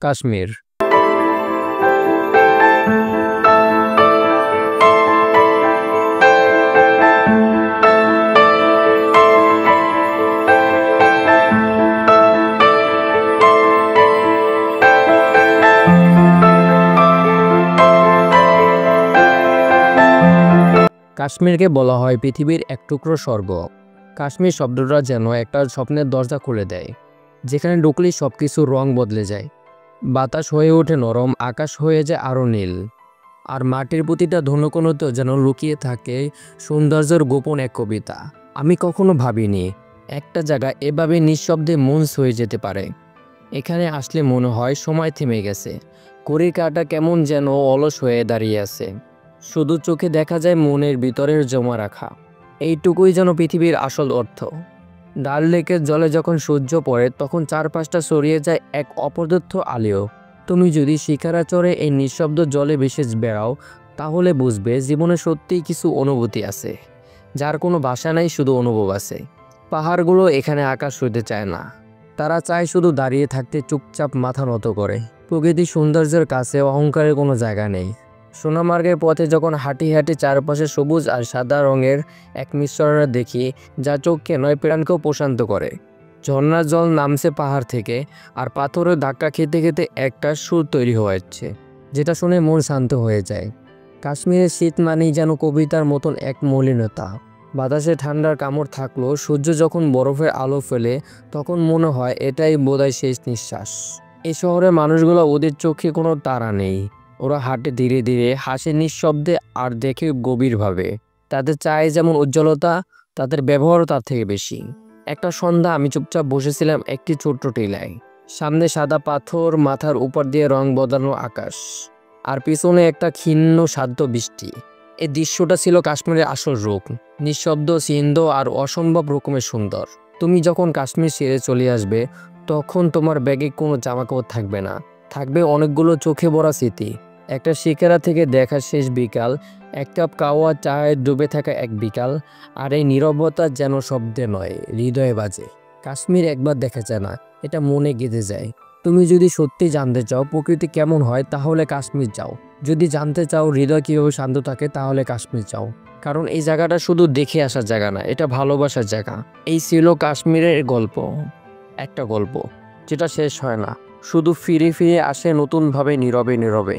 কাশ্মীর। কাশ্মীরকে বলা হয় পৃথিবীর এক টুকরো স্বর্গ। কাশ্মীর শব্দটা যেন একটা স্বপ্নের দরজা খুলে দেয়, যেখানে ঢুকলেই সব কিছুর রং বদলে যায়। বাতাস হয়ে ওঠে নরম, আকাশ হয়ে যায় আরও নীল, আর মাটির প্রতিটা ধনুকণুতেও যেন লুকিয়ে থাকে সৌন্দর্যের গোপন এক কবিতা। আমি কখনো ভাবিনি একটা জায়গা এভাবে নিঃশব্দে মন ছুঁয়ে যেতে পারে। এখানে আসলে মনে হয় সময় থেমে গেছে, ঘড়ির কাঁটা কেমন যেন অলস হয়ে দাঁড়িয়ে আছে, শুধু চোখে দেখা যায় মনের ভিতরের জমা রাখা। এইটুকুই যেন পৃথিবীর আসল অর্থ। ডাল লেকের জলে যখন সূর্য পড়ে তখন চারপাশটা ছড়িয়ে যায় এক অপদার্থ আলো। তুমি যদি শিকারা চড়ে এই নিঃশব্দ জলে ভেসে বেড়াও, তাহলে বুঝবে জীবনে সত্যিই কিছু অনুভূতি আছে, যার কোনো ভাষা নাই, শুধু অনুভব আছে। পাহাড়গুলো এখানে আকাশ হইতে চায় না, তারা চায় শুধু দাঁড়িয়ে থাকতে, চুপচাপ মাথা নত করে। প্রকৃতির সৌন্দর্যের কাছে অহংকারের কোনো জায়গা নেই। সোনামার্গের পথে যখন হাঁটি হাঁটি চারপাশে সবুজ আর সাদা রঙের এক মিশ্রণ দেখি, যা চোখকে নয় প্রাণকেও প্রশান্ত করে। ঝর্ণার জল নামছে পাহাড় থেকে, আর পাথরের ধাক্কা খেতে খেতে একটা সুর তৈরি হয়েছে, যেটা শুনে মন শান্ত হয়ে যায়। কাশ্মীরের শীত মানেই যেন কবিতার মতন এক মলিনতা। বাতাসে ঠান্ডার কামড় থাকলেও সূর্য যখন বরফের আলো ফেলে, তখন মনে হয় এটাই বোধহয় শেষ নিঃশ্বাস। এই শহরের মানুষগুলো, ওদের চোখে কোনো তারা নেই, ওরা হাঁটে ধীরে ধীরে, হাসে নিঃশব্দে, আর দেখে গভীরভাবে। তাদের চায় যেমন উজ্জ্বলতা, তাদের ব্যবহারও তার থেকে বেশি। একটা সন্ধ্যা আমি চুপচাপ বসেছিলাম একটি ছোট্ট টিলায়, সামনে সাদা পাথর, মাথার উপর দিয়ে রং বদলানো আকাশ, আর পিছনে একটা ক্ষীণ শান্ত বৃষ্টি। এই দৃশ্যটা ছিল কাশ্মীরের আসল রূপ, নিঃশব্দ, সিন্ধ আর অসম্ভব রকমের সুন্দর। তুমি যখন কাশ্মীর ছেড়ে চলে আসবে, তখন তোমার ব্যাগে কোনো জামাকাপড় থাকবে না, থাকবে অনেকগুলো চোখে ভরা স্মৃতি। একটা শিকারা থেকে দেখা শেষ বিকাল, এক কাপ কাওয়া চায়ে ডুবে থাকা এক বিকাল, আর এই নীরবতা যেন শব্দে নয়, হৃদয়ে বাজে। কাশ্মীর একবার দেখা যায় না, এটা মনে গেঁথে যায়। তুমি যদি সত্যি জানতে চাও প্রকৃতি কেমন হয়, তাহলে কাশ্মীর যাও। যদি জানতে চাও হৃদয় কীভাবে শান্ত থাকে, তাহলে কাশ্মীর যাও। কারণ এই জায়গাটা শুধু দেখে আসার জায়গা না, এটা ভালোবাসার জায়গা। এই ছিল কাশ্মীরের গল্প, একটা গল্প যেটা শেষ হয় না, শুধু ফিরে ফিরে আসে নতুনভাবে, নীরবে নীরবে।